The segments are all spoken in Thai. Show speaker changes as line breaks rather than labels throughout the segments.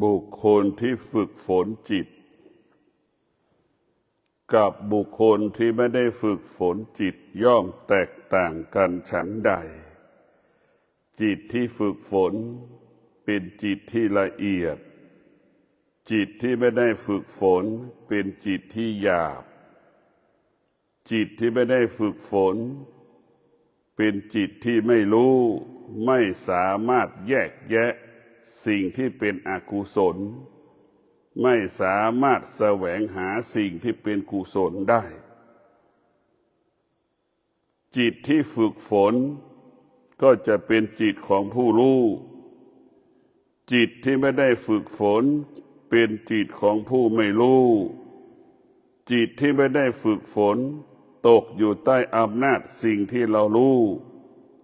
บุคคลที่ฝึกฝนจิตกับบุคคลที่ไม่ได้ฝึกฝนจิตย่อมแตกต่างกันฉันใดจิตที่ฝึกฝนเป็นจิตที่ละเอียดจิตที่ไม่ได้ฝึกฝนเป็นจิตที่หยาบจิตที่ไม่ได้ฝึกฝนเป็นจิตที่ไม่รู้ไม่สามารถแยกแยะสิ่งที่เป็นอกุศลไม่สามารถแสวงหาสิ่งที่เป็นกุศลได้จิตที่ฝึกฝนก็จะเป็นจิตของผู้รู้จิตที่ไม่ได้ฝึกฝนเป็นจิตของผู้ไม่รู้จิตที่ไม่ได้ฝึกฝนตกอยู่ใต้อำนาจสิ่งที่เรารู้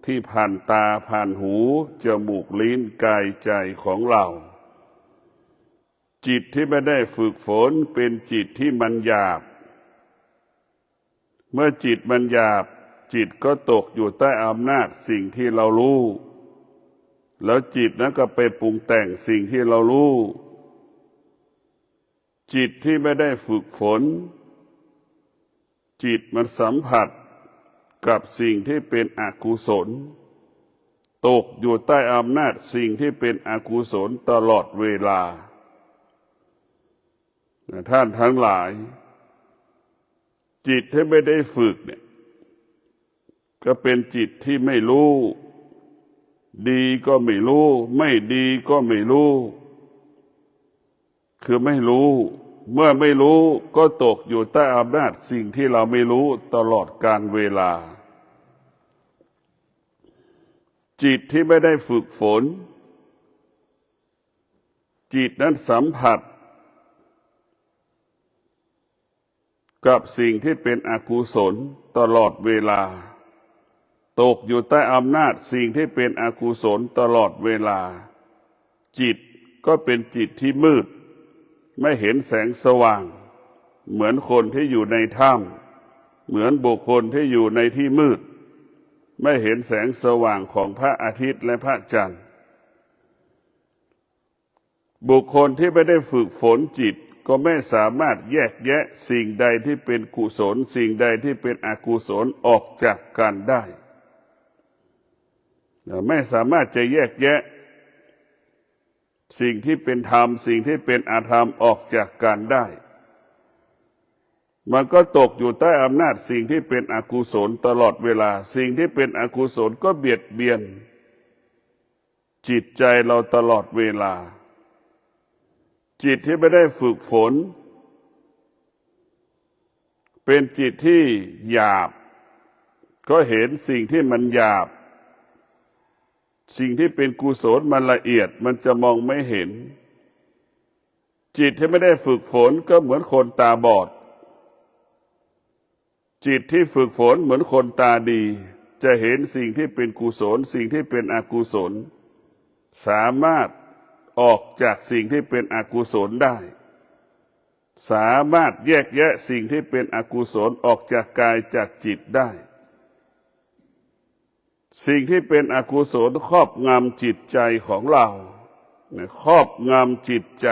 ที่ผ่านตาผ่านหูจมูกลิ้นกายใจของเราจิตที่ไม่ได้ฝึกฝนเป็นจิตที่มันหยาบเมื่อจิตมันหยาบจิตก็ตกอยู่ใต้อำนาจสิ่งที่เรารู้แล้วจิตนั้นก็ไปปรุงแต่งสิ่งที่เรารู้จิตที่ไม่ได้ฝึกฝนจิตมันสัมผัสกับสิ่งที่เป็นอกุศลตกอยู่ใต้อำนาจสิ่งที่เป็นอกุศลตลอดเวลาท่านทั้งหลายจิตที่ไม่ได้ฝึกเนี่ยก็เป็นจิตที่ไม่รู้ดีก็ไม่รู้ไม่ดีก็ไม่รู้คือไม่รู้เมื่อไม่รู้ก็ตกอยู่ใต้อำนาจสิ่งที่เราไม่รู้ตลอดกาลเวลาจิตที่ไม่ได้ฝึกฝนจิตนั้นสัมผัสกับสิ่งที่เป็นอกุศลตลอดเวลาตกอยู่ใต้อำนาจสิ่งที่เป็นอกุศลตลอดเวลาจิตก็เป็นจิตที่มืดไม่เห็นแสงสว่างเหมือนคนที่อยู่ในถ้ำเหมือนบุคคลที่อยู่ในที่มืดไม่เห็นแสงสว่างของพระอาทิตย์และพระจันทร์บุคคลที่ไม่ได้ฝึกฝนจิตก็ไม่สามารถแยกแยะสิ่งใดที่เป็นกุศลสิ่งใดที่เป็นอกุศลออกจากกันได้ไม่สามารถจะแยกแยะสิ่งที่เป็นธรรมสิ่งที่เป็นอธรรมออกจากกันได้มันก็ตกอยู่ใต้อำนาจสิ่งที่เป็นอกุศลตลอดเวลาสิ่งที่เป็นอกุศลก็เบียดเบียนจิตใจเราตลอดเวลาจิตที่ไม่ได้ฝึกฝนเป็นจิตที่หยาบก็เห็นสิ่งที่มันหยาบสิ่งที่เป็นกุศลมันละเอียดมันจะมองไม่เห็นจิตที่ไม่ได้ฝึกฝนก็เหมือนคนตาบอดจิตที่ฝึกฝนเหมือนคนตาดีจะเห็นสิ่งที่เป็นกุศลสิ่งที่เป็นอกุศลสามารถออกจากสิ่งที่เป็นอกุศลได้สามารถแยกแยะสิ่งที่เป็นอกุศลออกจากกายจากจิตได้สิ่งที่เป็นอกุศลครอบงำจิตใจของเราครอบงำจิตใจ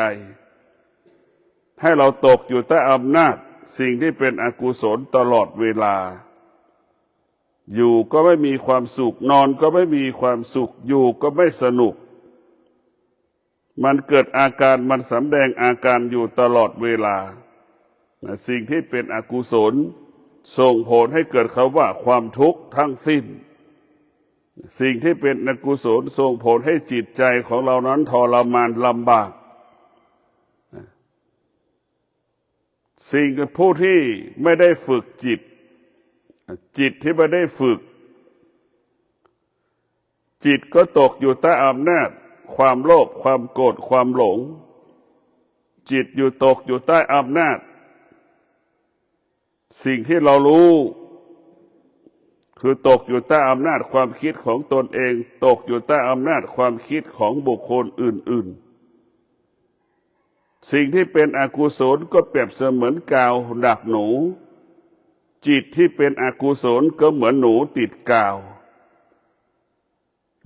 ให้เราตกอยู่ใต้อำนาจสิ่งที่เป็นอกุศลตลอดเวลาอยู่ก็ไม่มีความสุขนอนก็ไม่มีความสุขอยู่ก็ไม่สนุกมันเกิดอาการมันสำแดงอาการอยู่ตลอดเวลาสิ่งที่เป็นอกุศลส่งผลให้เกิดคำว่าความทุกข์ทั้งสิ้นสิ่งที่เป็นอกุศลส่งผลให้จิตใจของเรานั้นทรมานลำบากสิ่งผู้ที่ไม่ได้ฝึกจิตที่ไม่ได้ฝึกจิตก็ตกอยู่ใต้อำนาจความโลภความโกรธความหลงจิตอยู่ตกอยู่ใต้อำนาจสิ่งที่เรารู้คือตกอยู่ใต้อำนาจความคิดของตนเองตกอยู่ใต้อำนาจความคิดของบุคคลอื่นๆสิ่งที่เป็นอกุศลก็เปรียบเสมือนกาวดักหนูจิตที่เป็นอกุศลก็เหมือนหนูติดกาว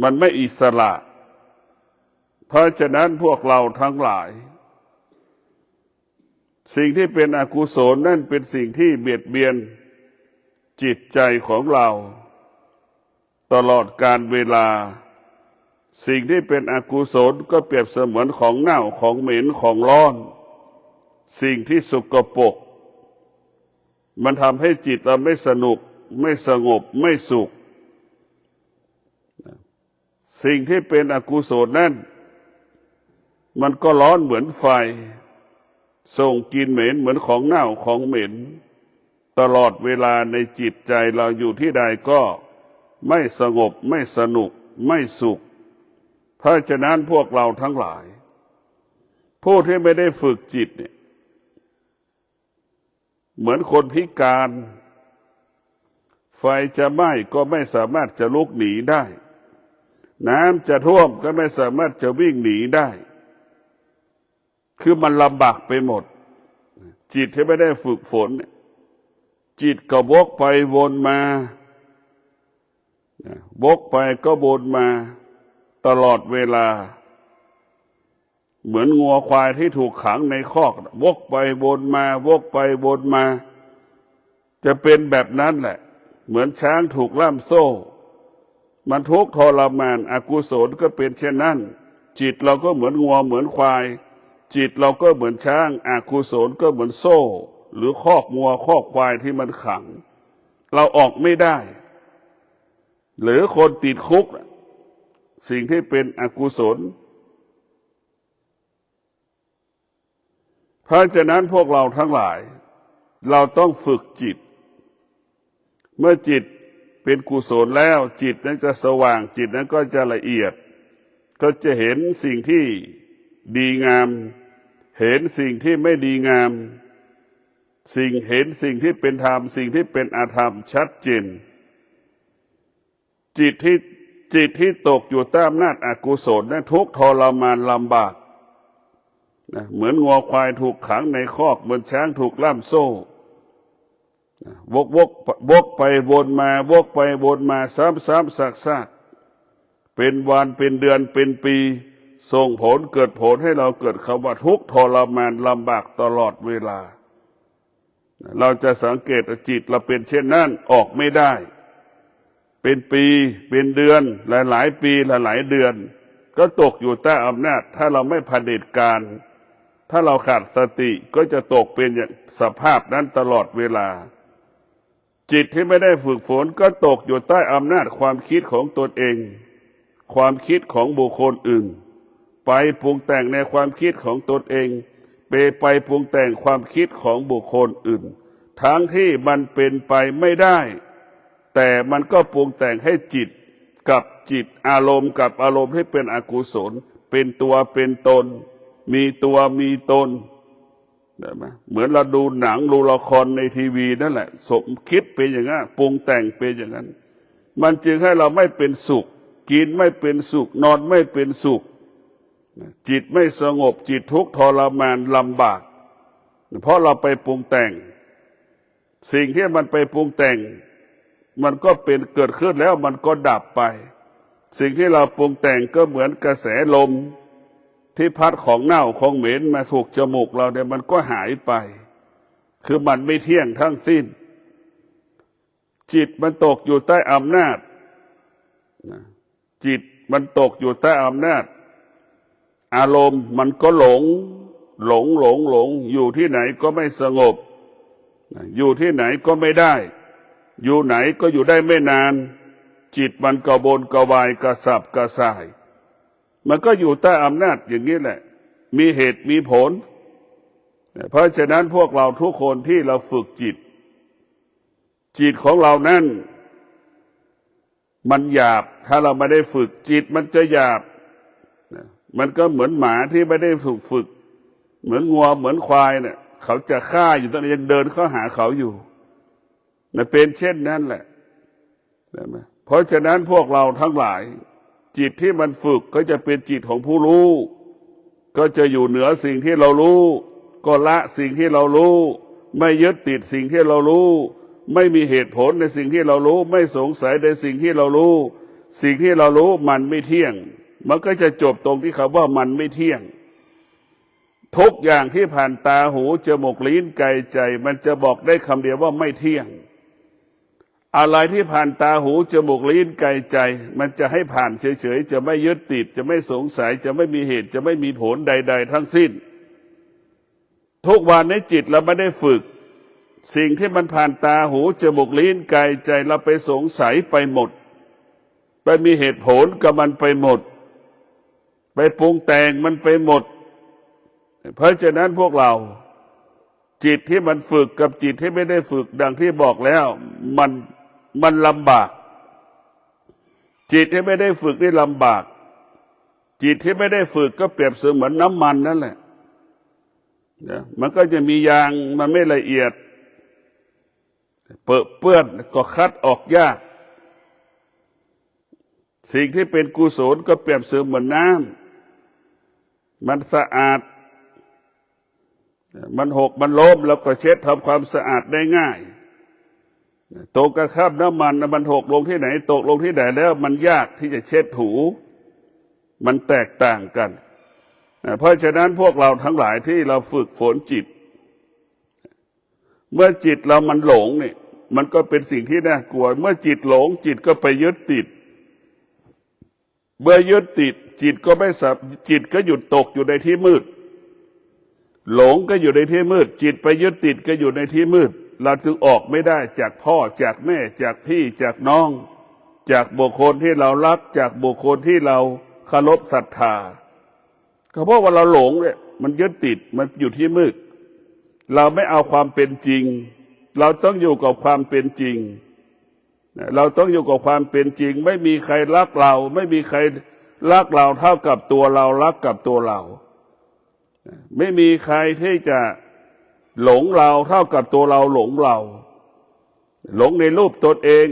มันไม่อิสระ เพราะฉะนั้นพวกเราทั้งหลายสิ่งที่เป็นอกุศลนั่นเป็นสิ่งที่เบียดเบียนจิตใจของเราตลอดกาลเวลาสิ่งที่เป็นอกุศลก็เปรียบเสมือนของเน่าของเหม็นของร้อนสิ่งที่สกปรกมันทำให้จิตเราไม่สนุกไม่สงบไม่สุขสิ่งที่เป็นอกุศลนั่นมันก็ร้อนเหมือนไฟส่งกลิ่นเหม็นเหมือนของเน่าของเหม็นตลอดเวลาในจิตใจเราอยู่ที่ใดก็ไม่สงบไม่สนุกไม่สุขเพราะฉะนั้นพวกเราทั้งหลายผู้ที่ไม่ได้ฝึกจิตเนี่ยเหมือนคนพิการไฟจะไหม้ก็ไม่สามารถจะลุกหนีได้น้ำจะท่วมก็ไม่สามารถจะวิ่งหนีได้คือมันลำบากไปหมดจิตที่ไม่ได้ฝึกฝนจิตก็วกไปวนมาวกไปก็วนมาตลอดเวลาเหมือนงัวควายที่ถูกขังในคอกวกไปวนมาวกไปวนมาจะเป็นแบบนั้นแหละเหมือนช้างถูกล่ามโซ่มันทุกข์ทรมานอกุศลก็เป็นเช่นนั้นจิตเราก็เหมือนงัวเหมือนควายจิตเราก็เหมือนช้างอกุศลก็เหมือนโซ่หรือคอกงัวคอกควายที่มันขังเราออกไม่ได้หรือคนติดคุกสิ่งที่เป็นอกุศลเพราะฉะนั้นพวกเราทั้งหลายเราต้องฝึกจิตเมื่อจิตเป็นกุศลแล้วจิตนั้นจะสว่างจิตนั้นก็จะละเอียดก็จะเห็นสิ่งที่ดีงามเห็นสิ่งที่ไม่ดีงามเห็นสิ่งที่เป็นธรรมสิ่งที่เป็นอธรรมชัดเจนจิตที่ตกอยู่ใต้อำนาจอกุศลนั้นทุกข์ทรมานลำบากเหมือนงัวควายถูกขังในคอกเหมือนช้างถูกล่ามโซ่วกไปวนมาวกไปวนมาซ้ำซากเป็นวันเป็นเดือนเป็นปีส่งผลเกิดผลให้เราเกิดคำว่าทุกข์ทรมานลำบากตลอดเวลาเราจะสังเกตจิตเราเป็นเช่นนั้นออกไม่ได้เป็นปีเป็นเดือนหลายปีหลายเดือนก็ตกอยู่ใต้อำนาจถ้าเราไม่เผด็จการถ้าเราขาดสติก็จะตกเป็นอย่างสภาพนั้นตลอดเวลาจิตที่ไม่ได้ฝึกฝนก็ตกอยู่ใต้อำนาจความคิดของตนเองความคิดของบุคคลอื่นไปปรุงแต่งในความคิดของตนเองไปปรุงแต่งความคิดของบุคคลอื่นทั้งที่มันเป็นไปไม่ได้แต่มันก็ปรุงแต่งให้จิตกับจิตอารมณ์กับอารมณ์ให้เป็นอกุศลเป็นตัวเป็นตนมีตัวมีตนได้ไหมเหมือนเราดูหนังดูละครในทีวีนั่นแหละสมคิดเป็นอย่างนั้นปรุงแต่งเป็นอย่างนั้นมันจึงให้เราไม่เป็นสุขกินไม่เป็นสุขนอนไม่เป็นสุขจิตไม่สงบจิตทุกข์ทรมานลำบากเพราะเราไปปรุงแต่งสิ่งที่มันไปปรุงแต่งมันก็เป็นเกิดขึ้นแล้วมันก็ดับไปสิ่งที่เราปรุงแต่งก็เหมือนกระแสลมที่พัดของเน่าของเหม็นมาถูกจมูกเราเนี่ยมันก็หายไปคือมันไม่เที่ยงทั้งสิ้นจิตมันตกอยู่ใต้อำนาจจิตมันตกอยู่ใต้อำนาจอารมณ์มันก็หลงอยู่ที่ไหนก็ไม่สงบอยู่ที่ไหนก็ไม่ได้อยู่ไหนก็อยู่ได้ไม่นานจิตมันกระวนกระวายกระสับกระส่ายมันก็อยู่ใต้อำนาจอย่างนี้แหละมีเหตุมีผลเพราะฉะนั้นพวกเราทุกคนที่เราฝึกจิตของเรานั้นมันหยาบถ้าเราไม่ได้ฝึกจิตมันจะหยาบมันก็เหมือนหมาที่ไม่ได้ถูกฝึกเหมือนงัวเหมือนควายเนี่ยเขาจะฆ่าอยู่ตอนนี้ยังเดินเข้าหาเขาอยู่เป็นเช่นนั้นแหละเพราะฉะนั้นพวกเราทั้งหลายจิตที่มันฝึกก็จะเป็นจิตของผู้รู้ก็จะอยู่เหนือสิ่งที่เรารู้ก็ละสิ่งที่เรารู้ไม่ยึดติดสิ่งที่เรารู้ไม่มีเหตุผลในสิ่งที่เรารู้ไม่สงสัยในสิ่งที่เรารู้สิ่งที่เรารู้มันไม่เที่ยง มันก็จะจบตรงที่คำว่ามันไม่เที่ยงทุกอย่างที่ผ่านตาหูจมูกลิ้นกายใจมันจะบอกได้คำเดียวว่าไม่เที่ยงอะไรที่ผ่านตาหูจมูกลิ้นกายใจมันจะให้ผ่านเฉยๆจะไม่ยึดติดจะไม่สงสัยจะไม่มีเหตุจะไม่มีผลใดๆทั้งสิ้นทุกวันในจิตเราไม่ได้ฝึกสิ่งที่มันผ่านตาหูจมูกลิ้นกายใจเราไปสงสัยไปหมดไปมีเหตุผลกับมันไปหมดไปปรุงแต่งมันไปหมดเพราะฉะนั้นพวกเราจิตที่มันฝึกกับจิตที่ไม่ได้ฝึกดังที่บอกแล้วมันลำบากจิตที่ไม่ได้ฝึกนี่ลำบากจิตที่ไม่ได้ฝึกก็เปรียบเสมือนน้ำมันนั่นแหละมันก็จะมียางมันไม่ละเอียดเปื้อนก็คัดออกยากสิ่งที่เป็นกุศลก็เปรียบเสมือนน้ำมันสะอาดมันหกมันล้มแล้วก็เช็ดทำความสะอาดได้ง่ายตกกระข้ามน้ำมันหกลงที่ไหนตกลงที่ไหนแล้วมันยากที่จะเช็ดถูมันแตกต่างกันเพราะฉะนั้นพวกเราทั้งหลายที่เราฝึกฝนจิตเมื่อจิตเรามันหลงเนี่ยมันก็เป็นสิ่งที่น่ากลัวเมื่อจิตหลงจิตก็ไปยึดติดเมื่อยึดติดจิตก็ไม่สับจิตก็หยุดตกอยู่ในที่มืดหลงก็อยู่ในที่มืดจิตไปยึดติดก็อยู่ในที่มืดเราจึงออกไม่ได้จากพ่อจากแม่จากพี่จากน้องจากบุคคลที่เรารักจากบุคคลที่เราเคารพศรัทธาก็เพราะว่าเราหลงเนี่ยมันยึดติดมันอยู่ที่มืดเราไม่เอาความเป็นจริงเราต้องอยู่กับความเป็นจริงเราต้องอยู่กับความเป็นจริงไม่มีใครรักเราไม่มีใครรักเราเท่ากับตัวเรารักกับตัวเราไม่มีใครที่จะหลงเราเท่ากับตัวเราหลงเราหลงในรูปตนเอง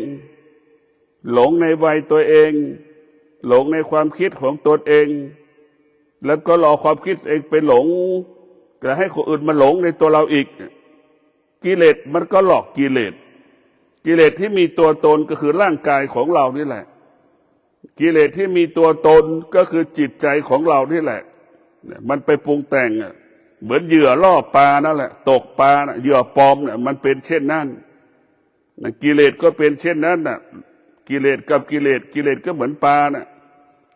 หลงในวัยตัวเองหลงในความคิดของตนเองแล้วก็รอความคิดเองไปหลงจะให้คนอื่นมาหลงในตัวเราอีกกิเลสมันก็หลอกกิเลสที่มีตัวตนก็คือร่างกายของเรานี่แหละกิเลสที่มีตัวตนก็คือจิตใจของเรานี่แหละมันไปปรุงแต่งเหมือนเหยื่อล่อปลานั่นแหละตกปลาเหยื่อปลอมเนี่ยมันเป็นเช่นนั้นกิเลสก็เป็นเช่นนั้นน่ะกิเลสกับกิเลสก็เหมือนปลาน่ะ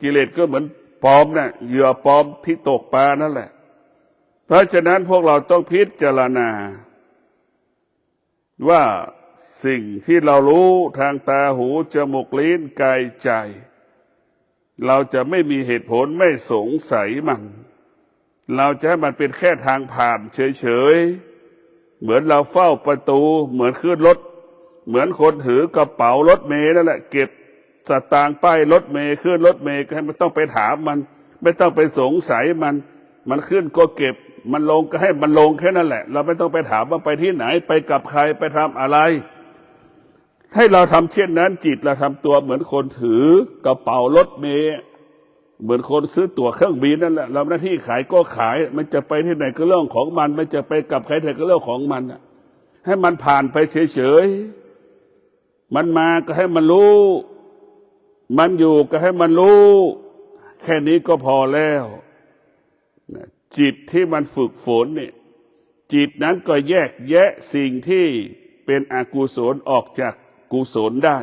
กิเลสก็เหมือนปลอมน่ะเหยื่อปลอมที่ตกปลานั่นแหละเพราะฉะนั้นพวกเราต้องพิจารณาว่าสิ่งที่เรารู้ทางตาหูจมูกลิ้นกายใจเราจะไม่มีเหตุผลไม่สงสัยมันเราจะให้มันเป็นแค่ทางผ่านเฉยๆเหมือนเราเฝ้าประตูเหมือนขึ้นรถเหมือนคนถือกระเป๋ารถเมล์นั่นแหละเก็บสตางค์ป้ายรถเมล์ขึ้นรถเมล์ก็ให้ไม่ต้องไปถามมันไม่ต้องไปสงสัยมันขึ้นก็เก็บมันลงก็ให้มันลงแค่นั้นแหละเราไม่ต้องไปถามว่าไปที่ไหนไปกับใครไปทำอะไรให้เราทำเช่นนั้นจิตเราทำตัวเหมือนคนถือกระเป๋ารถเมล์เหมือนคนซื้อตั๋วเครื่องบินนั่นแหละเราหน้าที่ขายก็ขายมันจะไปที่ไหนก็เรื่องของมันมันจะไปกับใครไหนก็เรื่องของมันให้มันผ่านไปเฉยๆมันมาก็ให้มันรู้มันอยู่ก็ให้มันรู้แค่นี้ก็พอแล้วจิตที่มันฝึกฝนเนี่ยจิตนั้นก็แยกแยะสิ่งที่เป็นอกุศลออกจากกุศลได้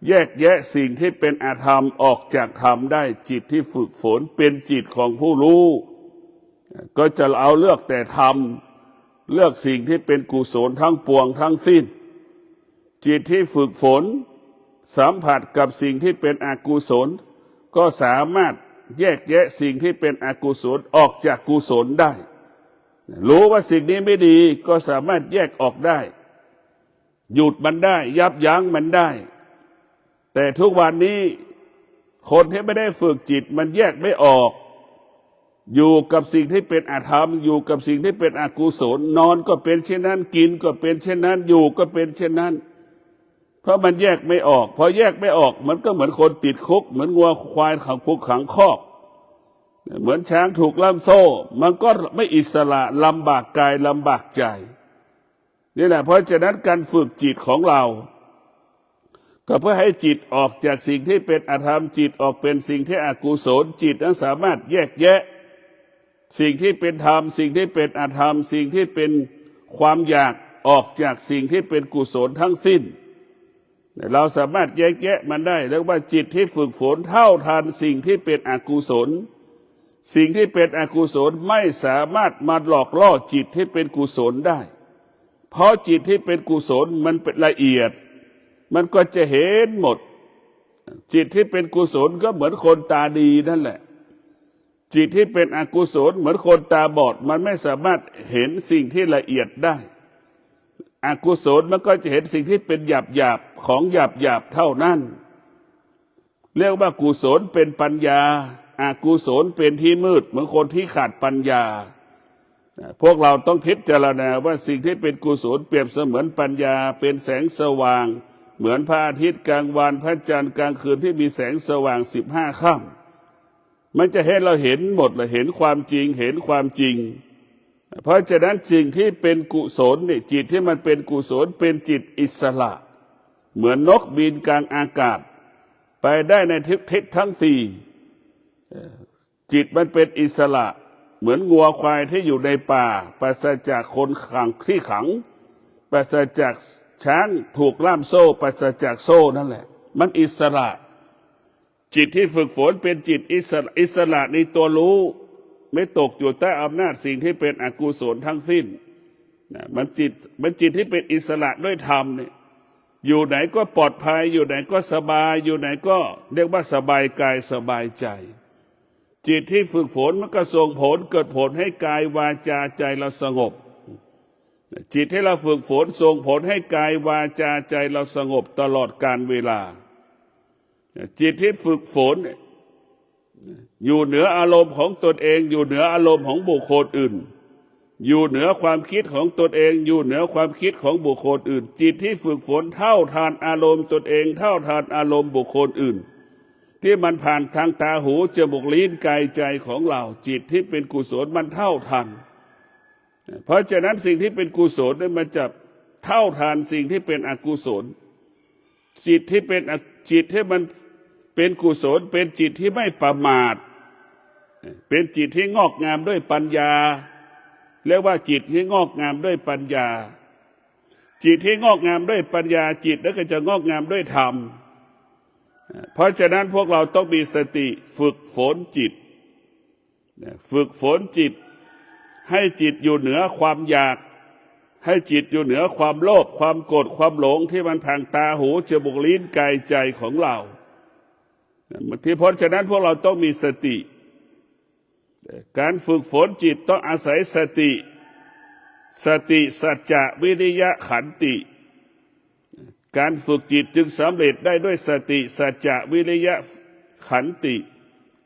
แยกแยะสิ่งที่เป็นอธรรมออกจากธรรมได้จิตที่ฝึกฝนเป็นจิตของผู้รู้ก็จะเอาเลือกแต่ธรรมเลือกสิ่งที่เป็นกุศลทั้งปวงทั้งสิ้นจิตที่ฝึกฝนสัมผัสกับสิ่งที่เป็นอกุศลก็สามารถแยกแยะสิ่งที่เป็นอกุศลออกจากกุศลได้รู้ว่าสิ่งนี้ไม่ดีก็สามารถแยกออกได้หยุดมันได้ยับยั้งมันได้แต่ทุกวันนี้คนที่ไม่ได้ฝึกจิตมันแยกไม่ออกอยู่กับสิ่งที่เป็นอธรรมอยู่กับสิ่งที่เป็นอกุศลนอนก็เป็นเช่นนั้นกินก็เป็นเช่นนั้นอยู่ก็เป็นเช่นนั้นเพราะมันแยกไม่ออกพอแยกไม่ออกมันก็เหมือนคนติดคุกเหมือนวัวควายขังคุกขังคอกเหมือนช้างถูกล่ามโซ่มันก็ไม่อิสระลำบากกายลำบากใจนี่แหละเพราะฉะนั้นการฝึกจิตของเรา ก็เพื่อให้จิตออกจากสิ่งที่เป็นอธรรมจิตออกเป็นสิ่งที่อกุศลจิตนั้นสามารถแยกแยะสิ่งที่เป็นธรรมสิ่งที่เป็นอธรรมสิ่งที่เป็นความอยากออกจากสิ่งที่เป็นกุศลทั้งสิ้นเราสามารถแยกแยะมันได้แล้วว่าจิตที่ฝึกฝนเท่าทันสิ่งที่เป็นอกุศลสิ่งที่เป็นอกุศลไม่สามารถมาหลอกล่อจิตที่เป็นกุศลได้เพราะจิตที่เป็นกุศลมันเป็นละเอียดมันก็จะเห็นหมดจิตที่เป็นกุศลก็เหมือนคนตาดีนั่นแหละจิตที่เป็นอกุศลเหมือนคนตาบอดมันไม่สามารถเห็นสิ่งที่ละเอียดได้อกุศลมันก็จะเห็นสิ่งที่เป็นหยาบหยาบของหยาบหยาบเท่านั้นเรียกว่ากุศลเป็นปัญญาอกุศลเป็นที่มืดเหมือนคนที่ขาดปัญญาพวกเราต้องพิจารณาว่าสิ่งที่เป็นกุศลเปรียบเสมือนปัญญาเป็นแสงสว่างเหมือนพระอาทิตย์กลางวันพระจันทร์กลางคืนที่มีแสงสว่าง15 ค่ำมันจะให้เราเห็นหมดเลยเห็นความจริงเห็นความจริงเพราะฉะนั้นสิ่งที่เป็นกุศลเนี่ยจิตที่มันเป็นกุศลเป็นจิตอิสระเหมือนนกบินกลางอากาศไปได้ในทิศทั้งสี่จิตมันเป็นอิสระเหมือนงัวควายที่อยู่ในป่าปราศจากคนขังที่ขังปราศจากช้างถูกล่ามโซ่ปราศจากโซ่นั่นแหละมันอิสระจิตที่ฝึกฝนเป็นจิตอิสระในตัวรู้ไม่ตกอยู่ใต้อำนาจสิ่งที่เป็นอกุศลทั้งสิ้นมันจิตที่เป็นอิสระด้วยธรรมเนี่ยอยู่ไหนก็ปลอดภัยอยู่ไหนก็สบายอยู่ไหนก็เรียกว่าสบายกายสบายใจจิตที่ฝึกฝนมันก็ส่งผลเกิดผลให้กายวาจาใจเราสงบจิตที่เราฝึกฝนส่งผลให้กายวาจาใจเราสงบตลอดกาลเวลาจิตที่ฝึกฝนอยู่เหนืออารมณ์ของตนเองอยู่เหนืออารมณ์ของบุคคลอื่นอยู่เหนือความคิดของตนเองอยู่เหนือความคิดของบุคคลอื่นจิตที่ฝึกฝนเท่าทานอารมณ์ตนเองเท่าทานอารมณ์บุคคลอื่นที่มันผ่านทางตาหูจมูกลิ้นกายใจของเราจิตที่เป็นกุศลมันเท่าทันเพราะฉะนั้นสิ่งที่เป็นกุศลมันจะเท่าทานสิ่งที่เป็นอกุศลจิตที่มันเป็นกุศลเป็นจิตที่ไม่ประมาทเป็นจิตที่งอกงามด้วยปัญญาเรียกว่าจิตที่งอกงามด้วยปัญญาจิตที่งอกงามด้วยปัญญาจิตนั้นก็จะงอกงามด้วยธรรมเพราะฉะนั้นพวกเราต้องมีสติฝึกฝนจิตฝึกฝนจิตให้จิตอยู่เหนือความอยากให้จิตอยู่เหนือความโลภความโกรธความหลงที่มันทางตาหูจมูกลิ้นกายใจของเราเพราะฉะนั้นพวกเราต้องมีสติการฝึกฝนจิตต้องอาศัยสติสัจจะวิริยะขันติการฝึกจิตจึงสำเร็จได้ด้วยสติสัจจะวิริยะขันติ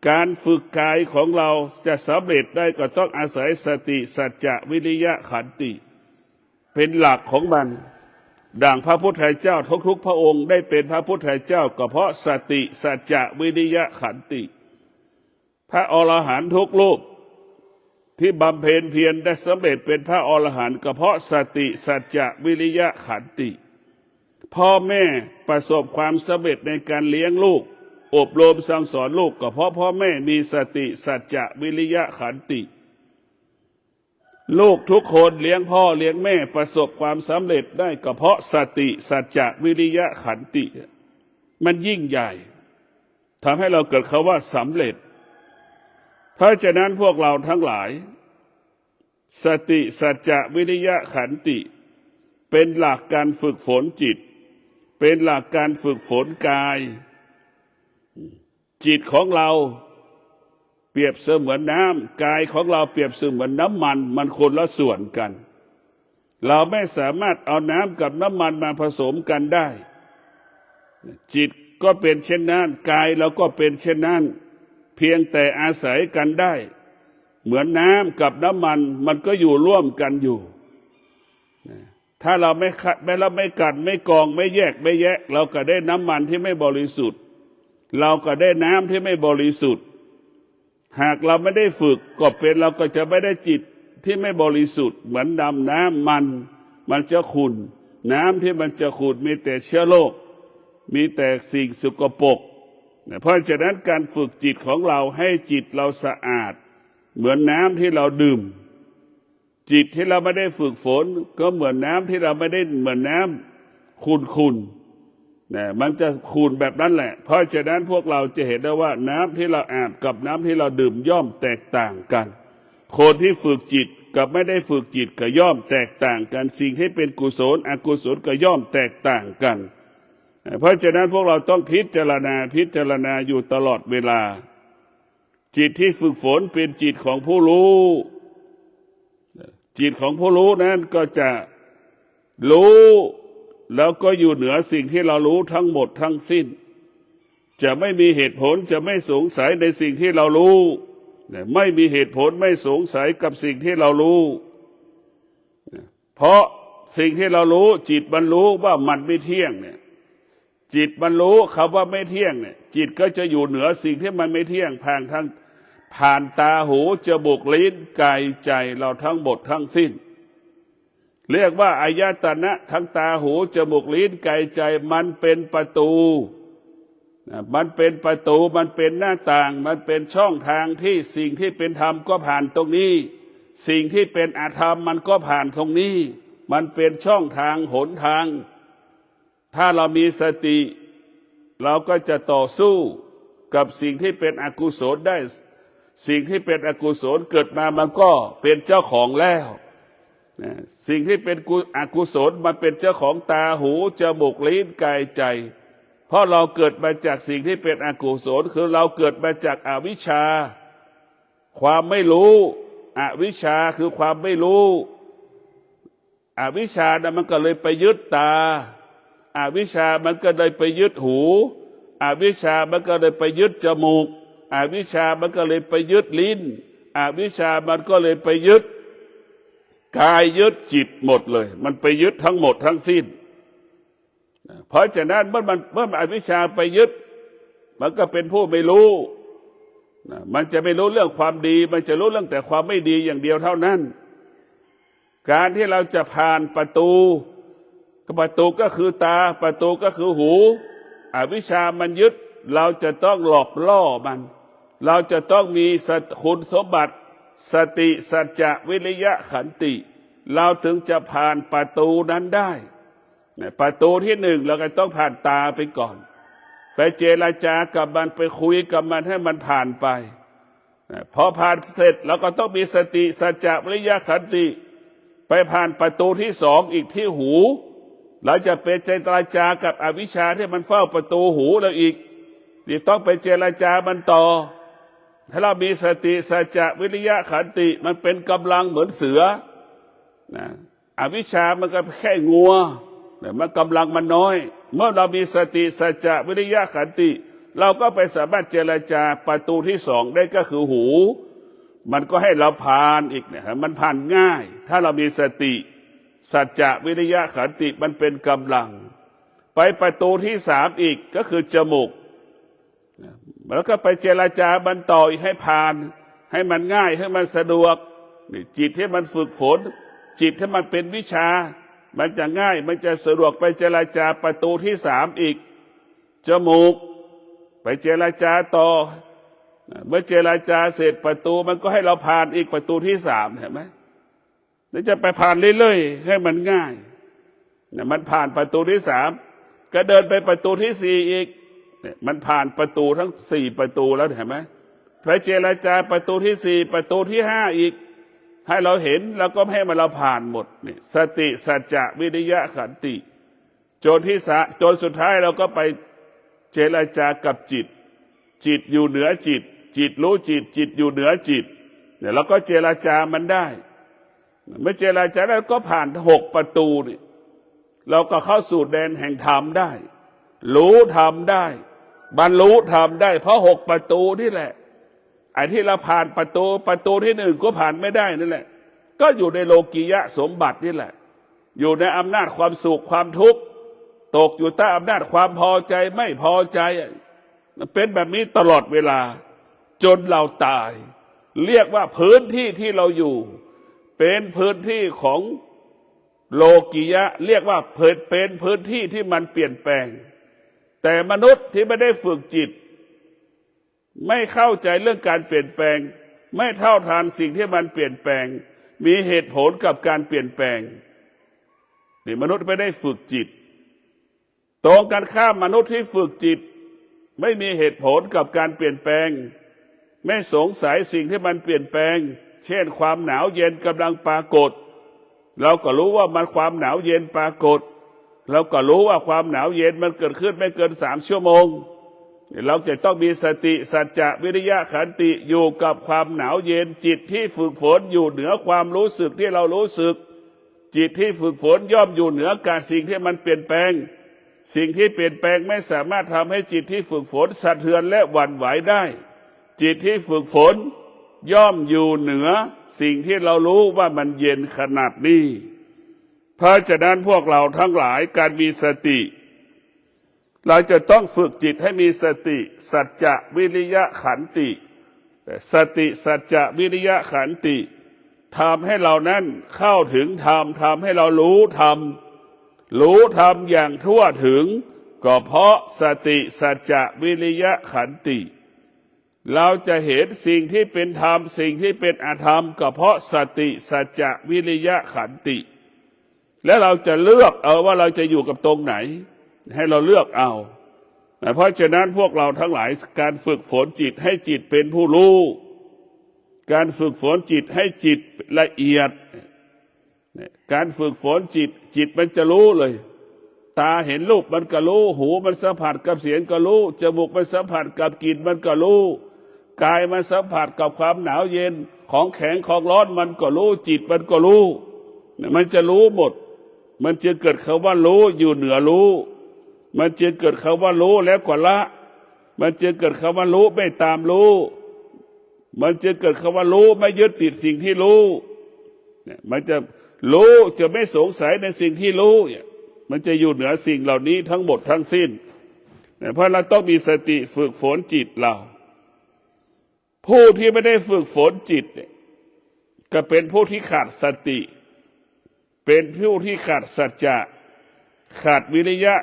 การฝึกกายของเราจะสำเร็จได้ก็ต้องอาศัยสติสัจจะวิริยะขันติเป็นหลักของมันดังพระพุทธเจ้าทุกๆพระองค์ได้เป็นพระพุทธเจ้าก็เพราะสติสัจจะวิริยะขันติพระอรหันต์ทุกรูปที่บำเพ็ญเพียรได้สำเร็จเป็นพระอรหันต์ก็เพราะสติสัจจะวิริยะขันติพ่อแม่ประสบความสำเร็จในการเลี้ยงลูกอบรมสั่งสอนลูกก็เพราะพ่อแม่มีสติสัจจะวิริยะขันติลูกทุกคนเลี้ยงพ่อเลี้ยงแม่ประสบความสำเร็จได้ก็เพราะสติสัจจะวิริยะขันติมันยิ่งใหญ่ทำให้เราเกิดคำว่าสำเร็จเพราะฉะนั้นพวกเราทั้งหลายสติสัจจะวิริยะขันติเป็นหลักการฝึกฝนจิตเป็นหลักการฝึกฝนกายจิตของเราเปรียบเสมือนน้ำกายของเราเปรียบเสมือนน้ำมันคนละส่วนกันเราไม่สามารถเอาน้ำกับน้ำมันมาผสมกันได้จิตก็เป็นเช่นนั้นกายเราก็เป็นเช่นนั้นเพียงแต่อาศัยกันได้เหมือนน้ำกับน้ำมันก็อยู่ร่วมกันอยู่ถ้าเราไม่กัดไม่กองไม่แยกไม่แยะเราก็ได้น้ำมันที่ไม่บริสุทธิ์เราก็ได้น้ำที่ไม่บริสุทธิ์หากเราไม่ได้ฝึกก็เป็นเราก็จะไม่ได้จิตที่ไม่บริสุทธิ์เหมือนดำน้ำมันจะขุ่นน้ำที่มันจะขุ่นมีแต่เชื้อโรค มีแต่สิ่งสกปรกเพราะฉะนั้นการฝึกจิตของเราให้จิตเราสะอาดเหมือนน้ำที่เราดื่มจิตที่เราไม่ได้ฝึกฝนก็เหมือนน้ำที่เราไม่ได้เหมือนน้ำขุ่นมันจะขุ่นแบบนั้นแหละเพราะฉะนั้นพวกเราจะเห็นได้ว่าน้ำที่เราอาบกับน้ำที่เราดื่มย่อมแตกต่างกันคนที่ฝึกจิตกับไม่ได้ฝึกจิตก็ย่อมแตกต่างกันสิ่งที่เป็นกุศลอกุศลก็ย่อมแตกต่างกันเพราะฉะนั้นพวกเราต้องพิจารณาอยู่ตลอดเวลาจิตที่ฝึกฝนเป็นจิตของผู้รู้จิตของผู้รู้นั้นก็จะรู้แล้วก็อยู่เหนือสิ่งที่เรารู้ทั้งหมดทั้งสิ้นจะไม่มีเหตุผลจะไม่สงสัยในสิ่งที่เรารู้ไม่มีเหตุผลไม่สงสัยกับสิ่งที่เรารู้เพราะสิ่งที่เรารู้จิตมันรู้ว่ามันไม่เที่ยงเนี่ยจิตมันรู้คำว่าไม่เที่ยงเนี่ยจิตก็จะอยู่เหนือสิ่งที่มันไม่เที่ยงผ่านตาหูจมูกลิ้นกายใจเราทั้งหมดทั้งสิ้นเรียกว่าอายตนะทั้งตาหูจมูกลิ้นกายใจมันเป็นประตูมันเป็นประตูมันเป็นหน้าต่างมันเป็นช่องทางที่สิ่งที่เป็นธรรมก็ผ่านตรงนี้สิ่งที่เป็นอธรรมมันก็ผ่านตรงนี้มันเป็นช่องทางหนทางถ้าเรามีสติเราก็จะต่อสู้กับสิ่งที่เป็นอกุศลได้สิ่งที่เป็นอกุศลเกิดมามันก็เป็นเจ้าของแล้วสิ่งที่เป็นอกุศลมันเป็นเจ้าของตาหูจมูกลิ้นกายใจเพราะเราเกิดมาจากสิ่งที่เป็นอกุศลคือเราเกิดมาจากอวิชชาความไม่รู้อวิชชาคือความไม่รู้อวิชชานะมันก็เลยไปยึดตาอวิชชามันก็เลยไปยึดหูอวิชชามันก็เลยไปยึดจมูกอวิชชามันก็เลยไปยึดลิ้นอวิชชามันก็เลยไปยึดกายยึดจิตหมดเลยมันไปยึดทั้งหมดทั้งสิ้นเพราะฉะนั้นเมื่ออวิชชาไปยึดมันก็เป็นผู้ไม่รู้มันจะไม่รู้เรื่องความดีมันจะรู้เรื่องแต่ความไม่ดีอย่างเดียวเท่านั้นการที่เราจะผ่านประตูก็คือตาประตูก็คือหูอวิชชามันยึดเราจะต้องหลอกล่อมันเราจะต้องมีคุณสมบัติสติสัจจะวิริยะขันติเราถึงจะผ่านประตูนั้นได้ประตูที่หนึ่งเราก็ต้องผ่านตาไปก่อนไปเจรจากับมันไปคุยกับมันให้มันผ่านไปพอผ่านเสร็จเราก็ต้องมีสติสัจจะวิริยะขันติไปผ่านประตูที่สองอีกที่หูเราจะไปเจรจากับอวิชชาที่มันเฝ้าประตูหูเราอีกที่ต้องไปเจรจามันต่อถ้าเรามีสติสัจจะวิริยะขันติมันเป็นกำลังเหมือนเสืออวิชชามันก็แค่งัวมันกำลังมันน้อยเมื่อเรามีสติสัจจะวิริยะขันติเราก็ไปสามารถเจรจาประตูที่สองได้ก็คือหูมันก็ให้เราผ่านอีกเนี่ยมันผ่านง่ายถ้าเรามีสติสัจจะวิริยะขันติมันเป็นกำลังไปประตูที่สามอีกก็คือจมูกแล้วก็ไปเจรจามันต่ออีกให้ผ่านให้มันง่ายให้มันสะดวกจิตที่มันฝึกฝนจิตที่มันเป็นวิชามันจะง่ายมันจะสะดวกไปเจรจาประตูที่สามอีกจมูกไปเจรจาต่อเมื่อเจรจาเสร็จประตูมันก็ให้เราผ่านอีกประตูที่สามเห็นไหมแล้วจะไปผ่านเรื่อยๆให้มันง่ายมันผ่านประตูที่สามก็เดินไปประตูที่สี่อีกมันผ่านประตูทั้งสี่ประตูแล้วเห็นไหมไปเจรจาประตูที่สี่ประตูที่ห้าอีกให้เราเห็นแล้วก็ให้มันเราผ่านหมดนี่สติสัจจะวิริยะขันติจนสุดท้ายเราก็ไปเจรจากับจิตจิตอยู่เหนือจิตจิตรู้จิตจิตอยู่เหนือจิตเนี่ยเราก็เจรจามันได้เมื่อเจรจาแล้วก็ผ่านหกประตูนี่เราก็เข้าสู่แดนแห่งธรรมได้รู้ธรรมได้บรรลุธรรมได้เพราะหกประตูนี่แหละไอ้ที่เราผ่านประตูที่หนึ่งก็ผ่านไม่ได้นั่นแหละก็อยู่ในโลกียะสมบัตินี่แหละอยู่ในอำนาจความสุขความทุกข์ตกอยู่ใต้อำนาจความพอใจไม่พอใจเป็นแบบนี้ตลอดเวลาจนเราตายเรียกว่าพื้นที่ที่เราอยู่เป็นพื้นที่ของโลกียะเรียกว่าเป็นพื้นที่ที่มันเปลี่ยนแปลงแ แต่มนุษย์ที่ไม่ได้ฝึกจิตไม่เข้าใจเรื่องการเปลี่ยนแปลงไม่เท่าทานสิ่งที่มันเปลี่ยนแปลงมีเหตุผลกับการเปลี่ยนแปลงนี่มนุษย์ไม่ได้ฝึกจิตตรงกันข้ามมนุษย์ที่ฝึกจิตไม่มีเหตุผลกับการเปลี่ยนแปลงไม่สงสัยสิ่งที่มันเปลี่ยนแปลงเช่นความหนาวเย็นกำลังปรากฏเราก็รู้ว่ามันความหนาวเย็นปรากฏเราก็รู้ว่าความหนาวเย็นมันเกิดขึ้นไม่เกิน3 ชั่วโมงเราจะต้องมีสติสัจจะวิริยะขันติอยู่กับความหนาวเย็นจิตที่ฝึกฝนอยู่เหนือความรู้สึกที่เรารู้สึกจิตที่ฝึกฝนย่อมอยู่เหนือการสิ่งที่มันเปลี่ยนแปลงสิ่งที่เปลี่ยนแปลงไม่สามารถทำให้จิตที่ฝึกฝนสะเทือนและหวั่นไหวได้จิตที่ฝึกฝนย่อมอยู่เหนือสิ่งที่เรารู้ว่ามันเย็นขนาดนี้เพราะฉะนั้นพวกเราทั้งหลายการมีสติเราจะต้องฝึกจิตให้มีสติสัจจะวิริยะขันติสติสัจจะวิริยะขันติทำให้เรานั้นเข้าถึงธรรมทำให้เรารู้ธรรมอย่างทั่วถึงก็เพราะสติสัจจะวิริยะขันติเราจะเห็นสิ่งที่เป็นธรรมสิ่งที่เป็นอธรรมก็เพราะสติสัจจะวิริยะขันติและเราจะเลือกเอาว่าเราจะอยู่กับตรงไหนให้เราเลือกเอาเพราะฉะนั้นพวกเราทั้งหลายการฝึกฝนจิตให้จิตเป็นผู้รู้การฝึกฝนจิตให้จิตละเอียดการฝึกฝนจิตมันจะรู้เลยตาเห็นรูปมันก็รู้หูมันสัมผัสกับเสียงก็รู้จมูกมันสัมผัสกับกลิ่นมันก็รู้กายมันสัมผัสกับความหนาวเย็นของแข็งของร้อนมันก็รู้จิตมันก็รู้มันจะรู้หมดมันจะเกิดคำว่ารู้อยู่เหนือรู้มันจะเกิดคำว่ารู้แล้วก็ละมันจะเกิดคำว่ารู้ไม่ตามรู้มันจะเกิดคำว่ารู้ไม่ยึดติดสิ่งที่รู้มันจะรู้จะไม่สงสัยในสิ่งที่รู้มันจะอยู่เหนือสิ่งเหล่านี้ทั้งหมดทั้งสิ้นเพราะเราต้องมีสติฝึกฝนจิตเราผู้ที่ไม่ได้ฝึกฝนจิตก็เป็นผู้ที่ขาดสติเป็นผู้ที่ขาดสัจจะขาดวิริยะ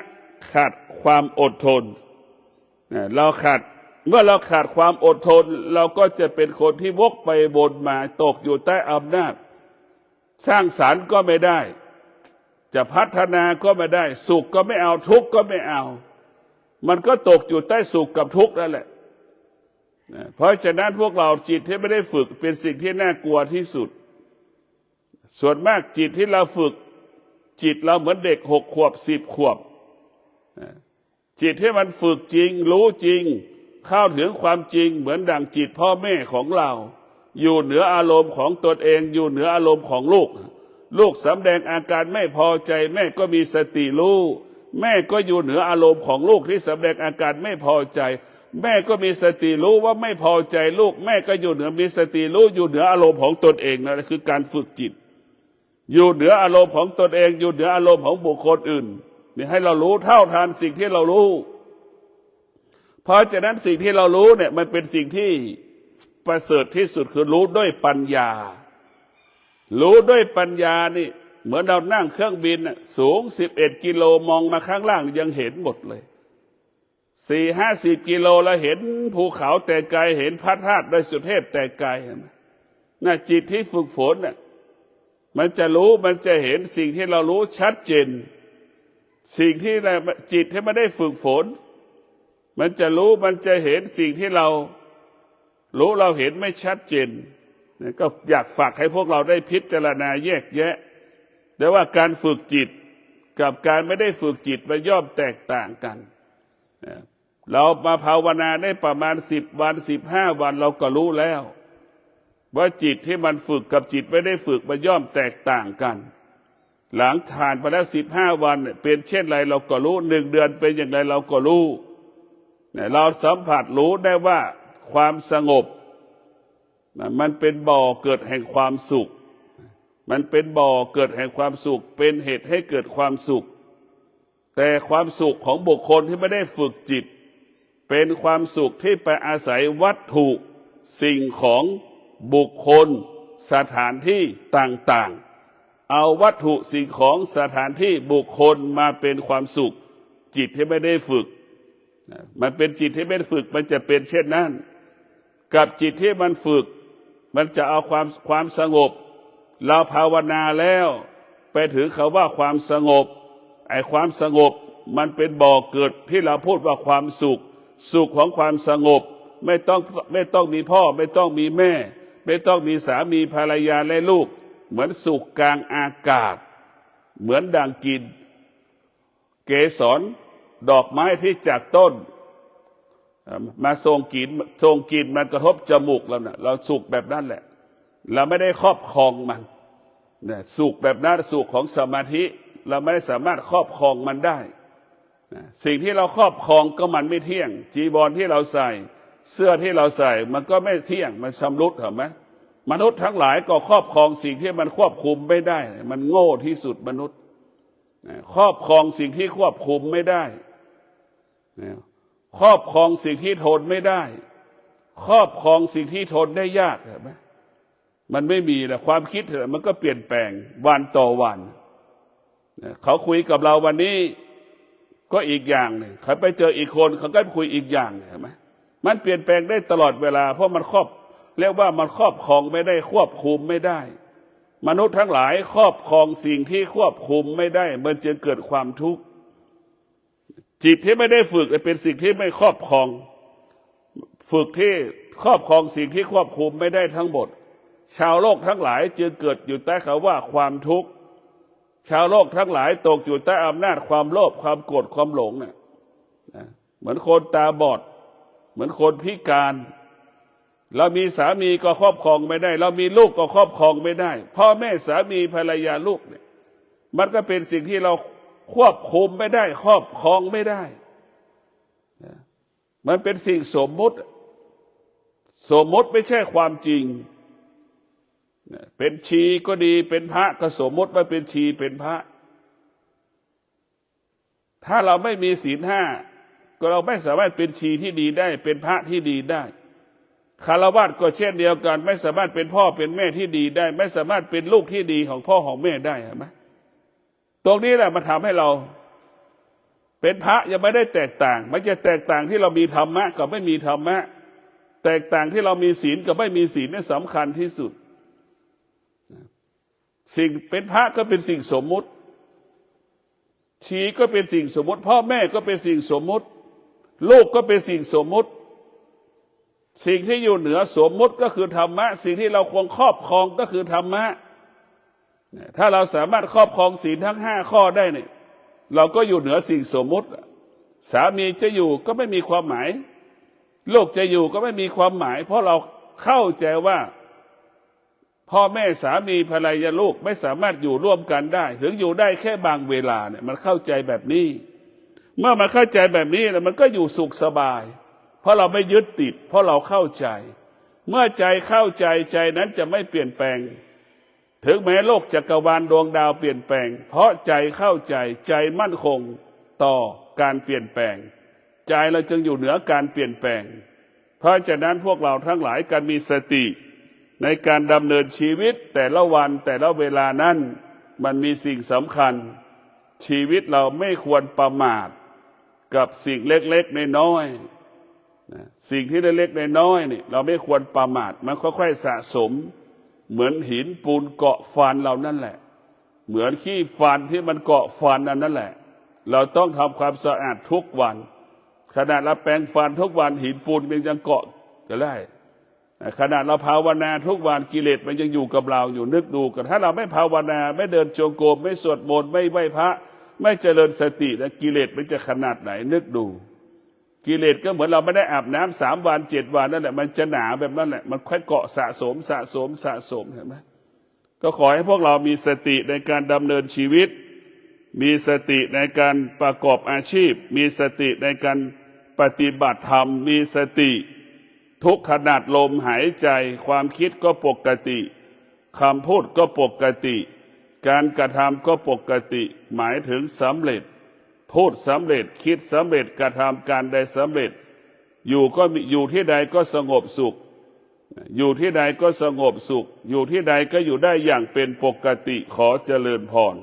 ขาดความอดทนเราขาดเมื่อเราขาดความอดทนเราก็จะเป็นคนที่วกไปวนมาตกอยู่ใต้อำนาจสร้างสรรค์ก็ไม่ได้จะพัฒนาก็ไม่ได้สุขก็ไม่เอาทุกข์ก็ไม่เอามันก็ตกอยู่ใต้สุขกับทุกข์นั่นแหละเพราะฉะนั้นพวกเราจิตที่ไม่ได้ฝึกเป็นสิ่งที่น่ากลัวที่สุดส่วนมากจิตที่เราฝึกจิตเราเหมือนเด็ก6 ขวบ10 ขวบจิตที่มันฝึกจริงรู้จริงเข้าถึงความจริงเหมือนดั่งจิตพ่อแม่ของเราอยู่เหนืออารมณ์ของตนเองอยู่เหนืออารมณ์ของลูกสำแดงอาการไม่พอใจแม่ก็มีสติรู้แม่ก็อยู่เหนืออารมณ์ของลูกที่แสดงอาการไม่พอใจแม่ก็มีสติรู้ว่าไม่พอใจลูกแม่ก็อยู่เหนือมีสติรู้อยู่เหนืออารมณ์ของตนเองนั่นคือการฝึกจิตอยู่เหนืออารมณ์ของตนเองอยู่เหนืออารมณ์ของบุคคลอื่นนี่ให้เรารู้เท่าทันสิ่งที่เรารู้เพราะฉะนั้นสิ่งที่เรารู้เนี่ยมันเป็นสิ่งที่ประเสริฐที่สุดคือรู้ด้วยปัญญารู้ด้วยปัญญานี่เหมือนเรานั่งเครื่องบินสูง11 กิโลมองมาข้างล่างยังเห็นหมดเลย40-50 กิโลแล้วเห็นภูเขาแต่ไกลเห็นพระธาตุโดยสุเทพแต่ไกลน่ะจิตที่ฝึกฝนน่ะมันจะรู้มันจะเห็นสิ่งที่เรารู้ชัดเจนสิ่งที่จิตที่ไม่ได้ฝึกฝนมันจะรู้มันจะเห็นสิ่งที่เรารู้เราเห็นไม่ชัดเจนก็อยากฝากให้พวกเราได้พิจารณาแยกแยะแต่ว่าการฝึกจิตกับการไม่ได้ฝึกจิตมันย่อมแตกต่างกันเรามาภาวนาได้ประมาณ10 วัน15 วันเราก็รู้แล้วว่าจิตที่มันฝึกกับจิตไม่ได้ฝึกมันย่อมแตกต่างกันหลังผ่านไปแล้ว15 วันเป็นเช่นไรเราก็รู้1 เดือนเป็นอย่างไรเราก็รู้เราสัมผัสรู้ได้ว่าความสงบมันเป็นบ่อเกิดแห่งความสุขมันเป็นบ่อเกิดแห่งความสุขเป็นเหตุให้เกิดความสุขแต่ความสุขของบุคคลที่ไม่ได้ฝึกจิตเป็นความสุขที่ไปอาศัยวัตถุสิ่งของบุคคลสถานที่ต่างๆเอาวัตถุสิ่งของสถานที่บุคคลมาเป็นความสุขจิตที่ไม่ได้ฝึก มันเป็นจิตที่ไม่ฝึกมันจะเป็นเช่นนั้นกับจิตที่มันฝึกมันจะเอาความสงบเราภาวนาแล้วไปถือเขาว่าความสงบไอ้ความสงบมันเป็นบ่อเกิดที่เราพูดว่าความสุขของความสงบไม่ต้องมีพ่อไม่ต้องมีแม่ไม่ต้องมีสามีภรรยาและลูกเหมือนสุขกลางอากาศเหมือนดังกินเกสรดอกไม้ที่จากต้นมาทรงกลิ่นมันกระทบจมูกเราเนี่ยเราสุขแบบนั้นแหละเราไม่ได้ครอบครองมันเนี่ยสุขแบบนั้นสุขของสมาธิเราไม่ได้สามารถครอบครองมันได้สิ่งที่เราครอบครองก็มันไม่เที่ยงจีวรที่เราใส่เสื้อที่เราใส่มันก็ไม่เที่ยงมันชำรุดเห็นไหมมนุษย์ทั้งหลายก็ครอบครองสิ่งที่มันควบคุมไม่ได้มันโง่ที่สุดมนุษย์ครอบครองสิ่งที่ควบคุมไม่ได้ครอบครองสิ่งที่ทนไม่ได้ครอบครองสิ่งที่ทนได้ยากเห็นไหมมันไม่มีนะความคิดมันก็เปลี่ยนแปลงวันต่อวันเขาคุยกับเราวันนี้ก็อีกอย่างหนึ่งเขาไปเจออีกคนเขาก็คุยอีกอย่างเห็นไหมมันเปลี่ยนแปลงได้ตลอดเวลาเพราะมันเรียกว่ามันครอบครองไม่ได้ควบคุมไม่ได้มนุษย์ทั้งหลายครอบครองสิ่งที่ควบคุมไม่ได้มันจึงเกิดความทุกข์จิตที่ไม่ได้ฝึกเป็นสิ่งที่ไม่ครอบครองฝึกที่ครอบครองสิ่งที่ควบคุมไม่ได้ทั้งหมดชาวโลกทั้งหลายจึงเกิดอยู่ใต้คำว่าความทุกข์ชาวโลกทั้งหลายตกอยู่ใต้อำนาจความโลภความโกรธความหลงเนี่ยเหมือนคนตาบอดเหมือนคนพิการเรามีสามีก็ครอบครองไม่ได้เรามีลูกก็ครอบครองไม่ได้พ่อแม่สามีภรรยาลูกเนี่ยมันก็เป็นสิ่งที่เราควบคุมไม่ได้ครอบครองไม่ได้มันเป็นสิ่งสมมุติไม่ใช่ความจริงเป็นชีก็ดีเป็นพระก็สมมติว่าเป็นชีเป็นพระถ้าเราไม่มีศีลห้าก็เราไม่สามารถเป็นชีที่ดีได้เป็นพระที่ดีได้คฤหัสถ์ก็เช่นเดียวกันไม่สามารถเป็นพ่อเป็นแม่ที่ดีได้ไม่สามารถเป็นลูกที่ดีของพ่อของแม่ได้เห็นไหมตรงนี้แหละมันทำให้เราเป็นพระยังไม่ได้แตกต่างมันจะแตกต่างที่เรามีธรรมะกับไม่มีธรรมะแตกต่างที่เรามีศีลกับไม่มีศีลนี่สำคัญที่สุดสิ่งเป็นพระก็เป็นสิ่งสมมุติชีก็เป็นสิ่งสมมุติพ่อแม่ก็เป็นสิ่งสมมุติลูกก็เป็นสิ่งสมมุติสิ่งที่อยู่เหนือสมมุติก็คือธรรมะสิ่งที่เราควรครอบครองก็คือธรรมะถ้าเราสามารถครอบครองศีลทั้ง5ข้อได้เนี่ยเราก็อยู่เหนือสิ่งสมมุติสามีจะอยู่ก็ไม่มีความหมายลูกจะอยู่ก็ไม่มีความหมายเพราะเราเข้าใจว่าพ่อแม่สามีภรรยาลูกไม่สามารถอยู่ร่วมกันได้ถึงอยู่ได้แค่บางเวลาเนี่ยมันเข้าใจแบบนี้เมื่อมันเข้าใจแบบนี้แล้วมันก็อยู่สุขสบายเพราะเราไม่ยึดติดเพราะเราเข้าใจเมื่อใจเข้าใจใจนั้นจะไม่เปลี่ยนแปลงถึงแม้โลกจักรวาลดวงดาวเปลี่ยนแปลงเพราะใจเข้าใจใจมั่นคงต่อการเปลี่ยนแปลงใจเราจึงอยู่เหนือการเปลี่ยนแปลงเพราะฉะนั้นพวกเราทั้งหลายการมีสติในการดำเนินชีวิตแต่ละวันแต่ละเวลานั้นมันมีสิ่งสำคัญชีวิตเราไม่ควรประมาทกับสิ่งเล็กๆน้อยๆสิ่งที่เล็กๆน้อยๆนี่เราไม่ควรประมาทมันค่อยๆสะสมเหมือนหินปูนเกาะฟันเรานั่นแหละเหมือนขี้ฟันที่มันเกาะฟันนั่นแหละเราต้องทำความสะอาดทุกวันขนาดเราแปรงฟันทุกวันหินปูนมันยังเกาะก็ได้ขนาดเราภาวนาทุกวันกิเลสมันยังอยู่กับเราอยู่นึกดูกันถ้าเราไม่ภาวนาไม่เดินจงกรมไม่สวดมนต์ไม่ไหว้พระไม่เจริญสตินะกิเลสมันจะขนาดไหนนึกดูกิเลสก็เหมือนเราไม่ได้อาบน้ำ3 วัน 7 วันนั่นแหละมันจะหนาแบบนั้นแหละมันค่อยเกาะสะสมเห็นไหมก็ขอให้พวกเรามีสติในการดำเนินชีวิตมีสติในการประกอบอาชีพมีสติในการปฏิบัติธรรมมีสติทุกขนาดลมหายใจความคิดก็ปกติคำพูดก็ปกติการกระทำก็ปกติหมายถึงสำเร็จพูดสำเร็จคิดสำเร็จกระทำการใดสำเร็จอยู่ที่ใดก็สงบสุขอยู่ที่ใดก็สงบสุขอยู่ที่ใดก็อยู่ได้อย่างเป็นปกติขอเจริญพร